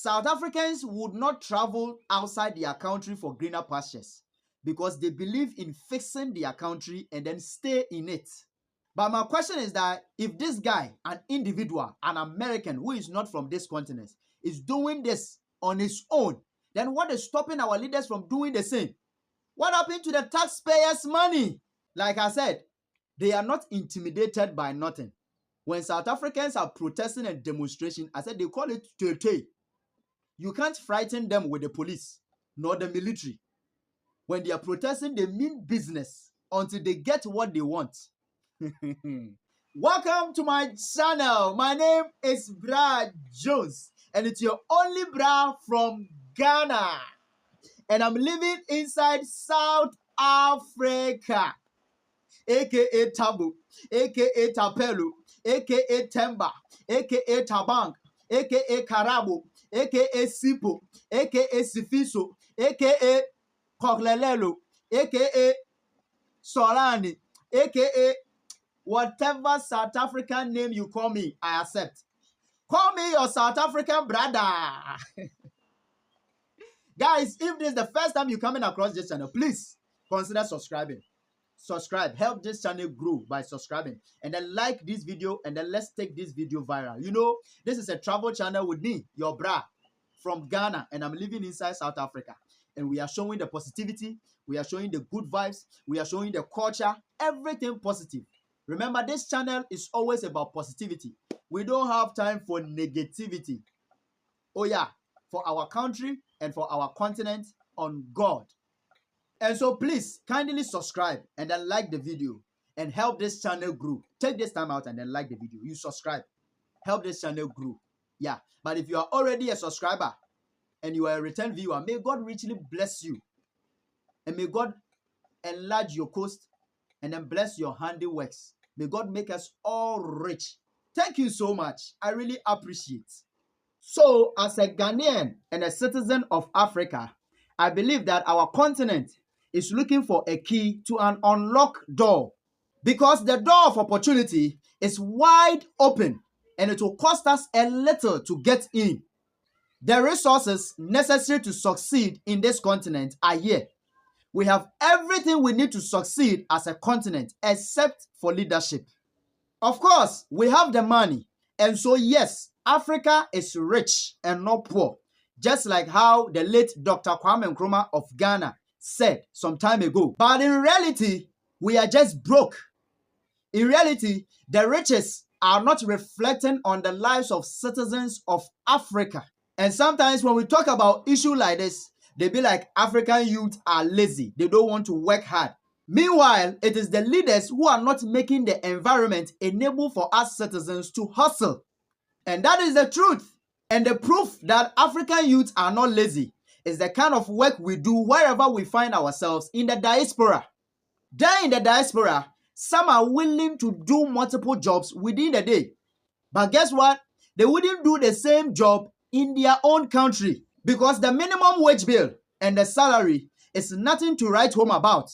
South Africans would not travel outside their country for greener pastures because they believe in fixing their country and then stay in it. But my question is that if this guy, an individual, an American who is not from this continent, is doing this on his own, then what is stopping our leaders from doing the same? What happened to the taxpayers' money? Like I said, they are not intimidated by nothing. When South Africans are protesting and demonstration, I said they call it tete. You can't frighten them with the police nor the military. When they are protesting, they mean business until they get what they want. Welcome to my channel. My name is Bra Jones, and it's your only bra from Ghana. And I'm living inside South Africa, aka Tabu, aka Tapelu, aka Temba, aka Tabang, aka Karabo, aka Sipo, aka Sifiso, aka Koglelelo, aka Solani, aka whatever South African name you call me, I accept. Call me your South African brother. Guys, if this is the first time you're coming across this channel, please consider subscribing. Subscribe. Help this channel grow by subscribing. And then like this video, and then let's take this video viral. You know, this is a travel channel with me, your bra, from Ghana, and I'm living inside South Africa. And we are showing the positivity, we are showing the good vibes, we are showing the culture, everything positive. Remember, this channel is always about positivity. We don't have time for negativity. Oh yeah, for our country and for our continent, on God. And so please, kindly subscribe and then like the video and help this channel grow. Take this time out and then like the video. You subscribe. Help this channel grow. Yeah, but if you are already a subscriber and you are a return viewer, may God richly bless you. And may God enlarge your coast and then bless your handiworks. May God make us all rich. Thank you so much. I really appreciate it. So, as a Ghanaian and a citizen of Africa, I believe that our continent is looking for a key to an unlocked door, because the door of opportunity is wide open and it will cost us a little to get in. The resources necessary to succeed in this continent are here. We have everything we need to succeed as a continent except for leadership. Of course, we have the money. And so, yes, Africa is rich and not poor. Just like how the late Dr. Kwame Nkrumah of Ghana said some time ago. But in reality, we are just broke. In reality, the riches are not reflecting on the lives of citizens of Africa. And sometimes when we talk about issues like this, they be like, African youth are lazy. They don't want to work hard. Meanwhile, it is the leaders who are not making the environment enable for us citizens to hustle. And that is the truth. And the proof that African youth are not lazy is the kind of work we do wherever we find ourselves in the diaspora. There in the diaspora, some are willing to do multiple jobs within the day. But guess what? They wouldn't do the same job in their own country because the minimum wage bill and the salary is nothing to write home about.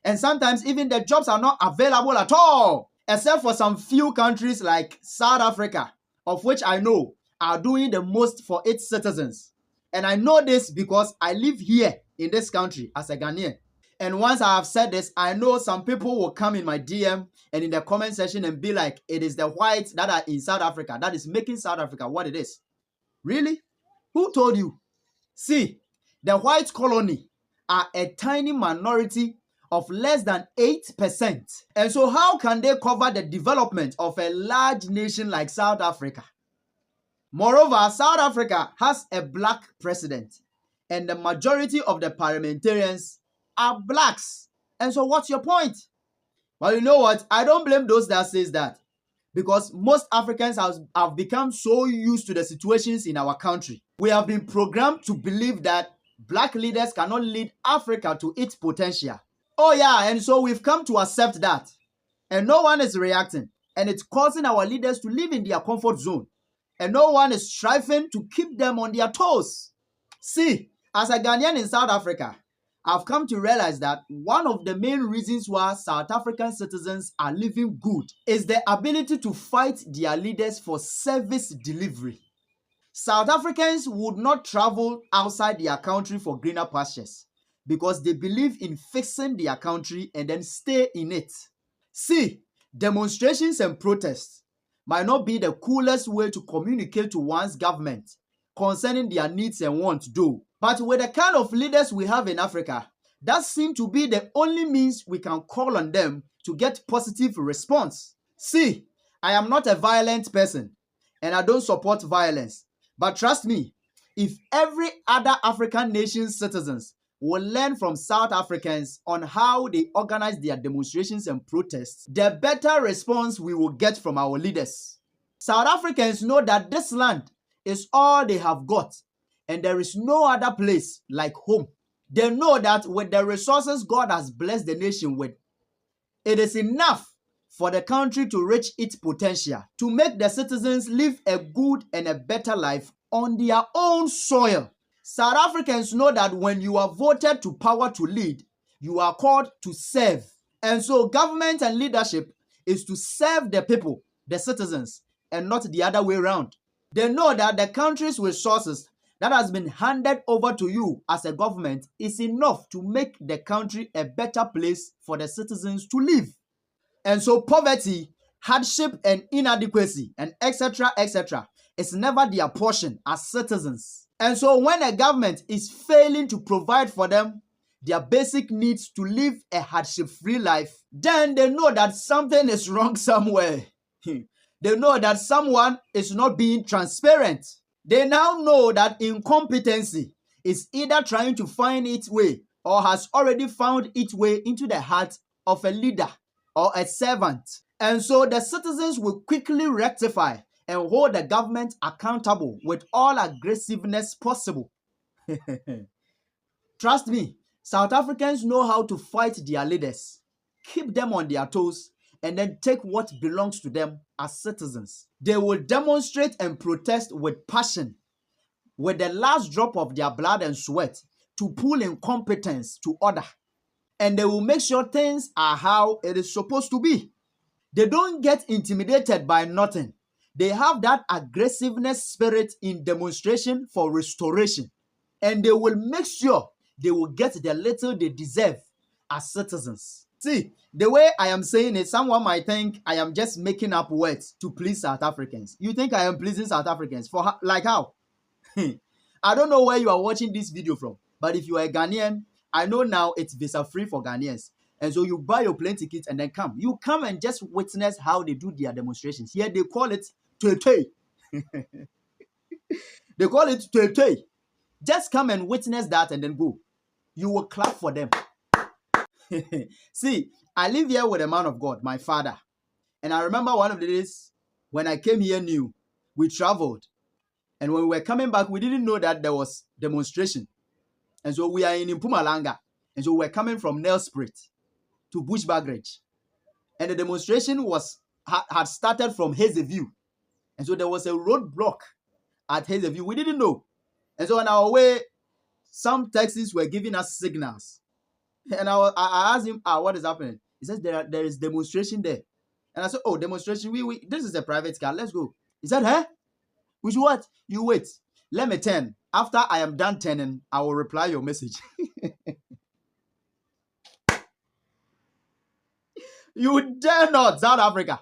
And sometimes even the jobs are not available at all, except for some few countries like South Africa, of which I know are doing the most for its citizens. And I know this because I live here in this country as a Ghanaian. And once I have said this, I know some people will come in my DM and in the comment section and be like, it is the whites that are in South Africa that is making South Africa what it is. Really? Who told you? See, the white colony are a tiny minority of less than 8%. And so how can they cover the development of a large nation like South Africa? Moreover, South Africa has a black president, and the majority of the parliamentarians are blacks. And so what's your point? Well, you know what? I don't blame those that says that, because most Africans have become so used to the situations in our country. We have been programmed to believe that black leaders cannot lead Africa to its potential. Oh yeah, and so we've come to accept that. And no one is reacting. And it's causing our leaders to live in their comfort zone. And no one is striving to keep them on their toes. See, as a Ghanaian in South Africa, I've come to realize that one of the main reasons why South African citizens are living good is the ability to fight their leaders for service delivery. South Africans would not travel outside their country for greener pastures because they believe in fixing their country and then stay in it. See, demonstrations and protests might not be the coolest way to communicate to one's government concerning their needs and wants, though. But with the kind of leaders we have in Africa, that seems to be the only means we can call on them to get positive response. See, I am not a violent person and I don't support violence. But trust me, if every other African nation's citizens will learn from South Africans on how they organize their demonstrations and protests, the better response we will get from our leaders. South Africans know that this land is all they have got, and there is no other place like home. They know that with the resources God has blessed the nation with, it is enough for the country to reach its potential, to make the citizens live a good and a better life on their own soil. South Africans know that when you are voted to power to lead, you are called to serve. And so government and leadership is to serve the people, the citizens, and not the other way around. They know that the country's resources that has been handed over to you as a government is enough to make the country a better place for the citizens to live. And so poverty, hardship, and inadequacy, and etc., is never their portion as citizens. And so when a government is failing to provide for them their basic needs to live a hardship-free life, then they know that something is wrong somewhere. They know that someone is not being transparent. They now know that incompetency is either trying to find its way or has already found its way into the heart of a leader or a servant. And so the citizens will quickly rectify and hold the government accountable with all aggressiveness possible. Trust me, South Africans know how to fight their leaders, keep them on their toes, and then take what belongs to them as citizens. They will demonstrate and protest with passion, with the last drop of their blood and sweat, to pull incompetence to order. And they will make sure things are how it is supposed to be. They don't get intimidated by nothing. They have that aggressiveness spirit in demonstration for restoration. And they will make sure they will get the little they deserve as citizens. See, the way I am saying it, someone might think I am just making up words to please South Africans. You think I am pleasing South Africans? Like how? I don't know where you are watching this video from, but if you are a Ghanaian, I know now it's visa free for Ghanaians. And so you buy your plane ticket and then come. You come and just witness how they do their demonstrations. Here they call it Tete. They call it Tete. Just come and witness that and then go. You will clap for them. See, I live here with a man of God, my father. And I remember one of the days when I came here new, we traveled. And when we were coming back, we didn't know that there was demonstration. And so we are in Mpumalanga. And so we're coming from Nelspruit to Bushbuckridge. And the demonstration had started from Hazyview. And so there was a roadblock at Hazyview. We didn't know. And so on our way, some taxis were giving us signals. And I asked him, what is happening? He says, there is demonstration there. And I said, oh, demonstration? This is a private car. Let's go. He said, huh? Which what? You wait. Let me turn. After I am done turning, I will reply your message. You dare not, South Africa.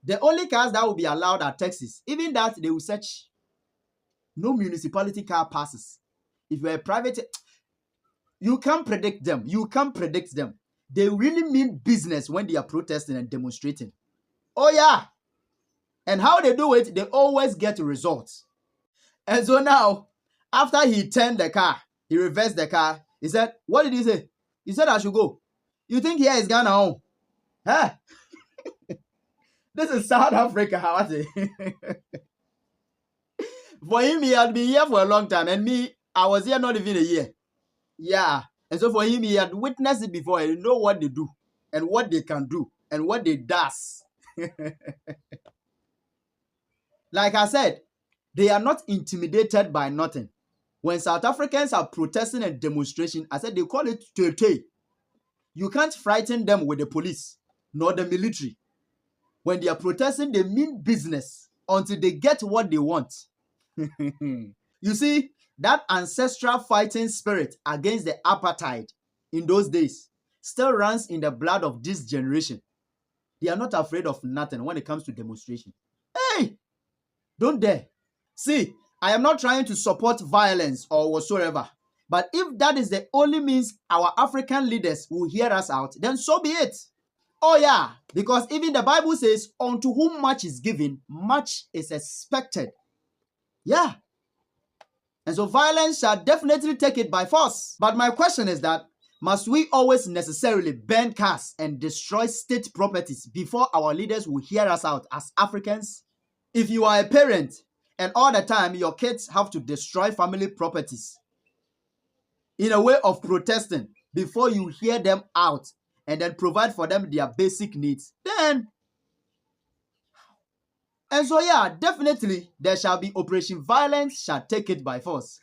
The only cars that will be allowed are taxis. Even that, they will search. No municipality car passes. If you're a private, you can't predict them. You can't predict them. They really mean business when they are protesting and demonstrating. Oh yeah. And how they do it, they always get results. And so now, after he turned the car, he reversed the car, he said, what did he say? He said, I should go. You think here is Ghana home? Huh? This is South Africa, how was it? For him, he had been here for a long time. And me, I was here not even a year. Yeah. And so for him, he had witnessed it before. He know what they do and what they can do and what they does. Like I said, they are not intimidated by nothing. When South Africans are protesting and demonstration, I said they call it Tete. You can't frighten them with the police, nor the military. When they are protesting, they mean business until they get what they want. You see, that ancestral fighting spirit against the apartheid in those days still runs in the blood of this generation. They are not afraid of nothing when it comes to demonstration. Hey, don't dare. See, I am not trying to support violence or whatsoever. But if that is the only means our African leaders will hear us out, then so be it. Oh yeah, because even the Bible says, unto whom much is given, much is expected. Yeah. And so violence shall definitely take it by force. But my question is that, must we always necessarily burn cars and destroy state properties before our leaders will hear us out as Africans? If you are a parent and all the time your kids have to destroy family properties in a way of protesting before you hear them out and then provide for them their basic needs, then... And so yeah, definitely there shall be Operation Violence shall take it by force.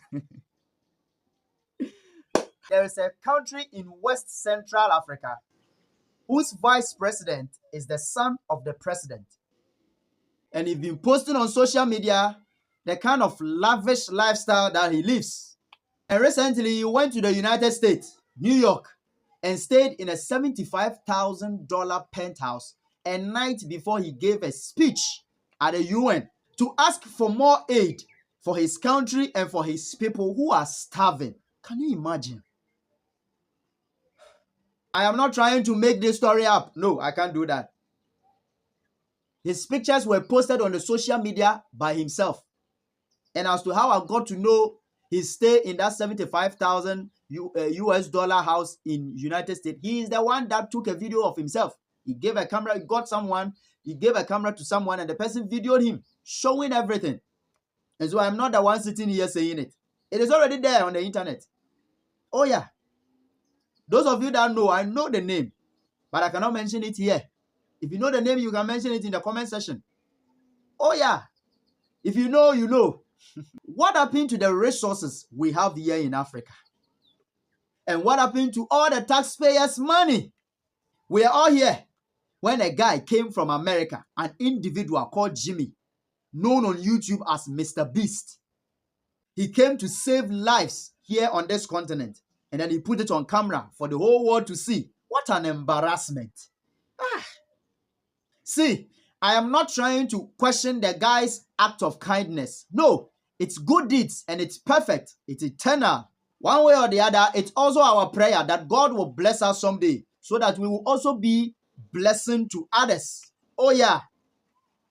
There is a country in West Central Africa whose vice president is the son of the president. And he's been posting on social media the kind of lavish lifestyle that he lives. And recently he went to the United States, New York, and stayed in a $75,000 penthouse a night before he gave a speech at the UN to ask for more aid for his country and for his people who are starving. Can you imagine? I am not trying to make this story up. No, I can't do that. His pictures were posted on the social media by himself. And as to how I got to know his stay in that $75,000 US dollar house in United States, he is the one that took a video of himself. He gave a camera, he gave a camera to someone and the person videoed him, showing everything. And so I'm not the one sitting here saying it. It is already there on the internet. Oh yeah. Those of you that know, I know the name, but I cannot mention it here. If you know the name, you can mention it in the comment section. Oh yeah. If you know, you know. What happened to the resources we have here in Africa? And what happened to all the taxpayers' money? We are all here when a guy came from America, an individual called Jimmy, known on YouTube as Mr. Beast. He came to save lives here on this continent. And then he put it on camera for the whole world to see. What an embarrassment. See, I am not trying to question the guy's act of kindness. No, it's good deeds and it's perfect. It's eternal. One way or the other, it's also our prayer that God will bless us someday so that we will also be blessing to others. Oh yeah.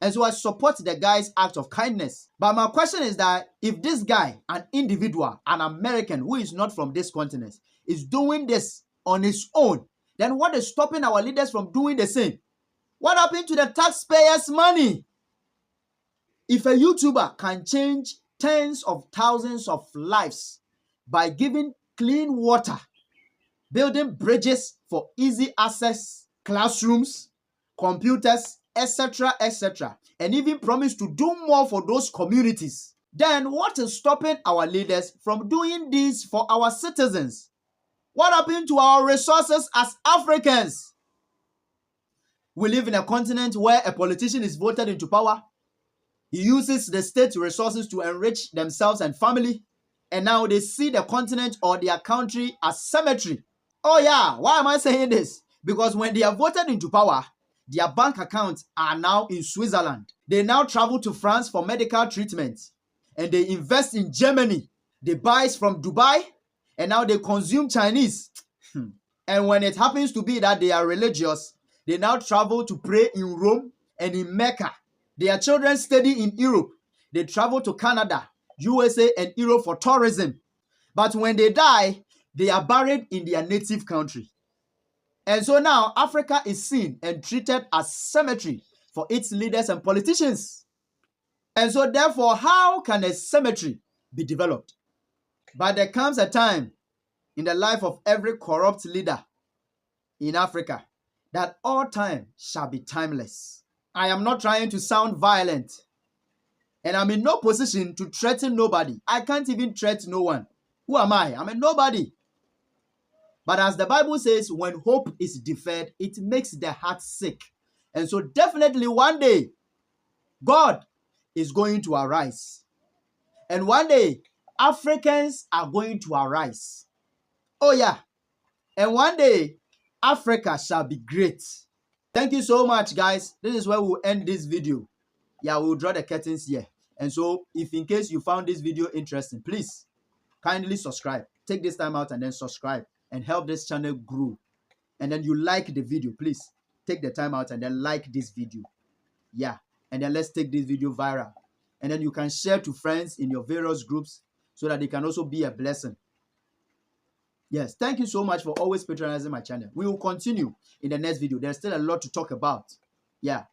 And so I support the guy's act of kindness. But my question is that if this guy, an individual, an American who is not from this continent, is doing this on his own, then what is stopping our leaders from doing the same? What happened to the taxpayers' money? If a YouTuber can change tens of thousands of lives by giving clean water, building bridges for easy access, classrooms, computers, etc., etc., and even promise to do more for those communities, then what is stopping our leaders from doing this for our citizens? What happened to our resources as Africans? We live in a continent where a politician is voted into power. He uses the state resources to enrich themselves and family, and now they see the continent or their country as cemetery. Oh yeah, why am I saying this? Because when they are voted into power, their bank accounts are now in Switzerland. They now travel to France for medical treatment. And they invest in Germany. They buy from Dubai. And now they consume Chinese. And when it happens to be that they are religious, they now travel to pray in Rome and in Mecca. Their children study in Europe. They travel to Canada, USA, and Europe for tourism. But when they die, they are buried in their native country. And so now Africa is seen and treated as cemetery for its leaders and politicians. And so therefore, how can a cemetery be developed? But there comes a time in the life of every corrupt leader in Africa that all time shall be timeless. I am not trying to sound violent. And I'm in no position to threaten nobody. I can't even threaten no one. Who am I? I'm a nobody. But as the Bible says, when hope is deferred, it makes the heart sick. And so definitely one day, God is going to arise. And one day, Africans are going to arise. Oh yeah. And one day, Africa shall be great. Thank you so much, guys. This is where we'll end this video. Yeah, we'll draw the curtains here. And so, if in case you found this video interesting, please kindly subscribe. Take this time out and then subscribe and help this channel grow. And then you like the video, please take the time out and then like this video. Yeah, and then let's take this video viral. And then you can share to friends in your various groups so that they can also be a blessing. Yes, thank you so much for always patronizing my channel. We will continue in the next video. There's still a lot to talk about. Yeah,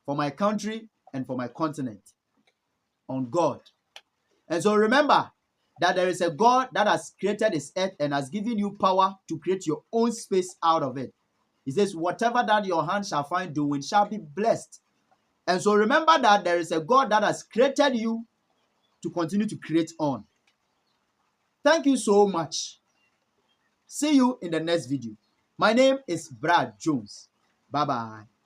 for my country and for my continent. On God. And so remember that there is a God that has created this earth and has given you power to create your own space out of it. He says, whatever that your hand shall find doing shall be blessed. And so remember that there is a God that has created you to continue to create on. Thank you so much. See you in the next video. My name is Brad Jones. Bye-bye.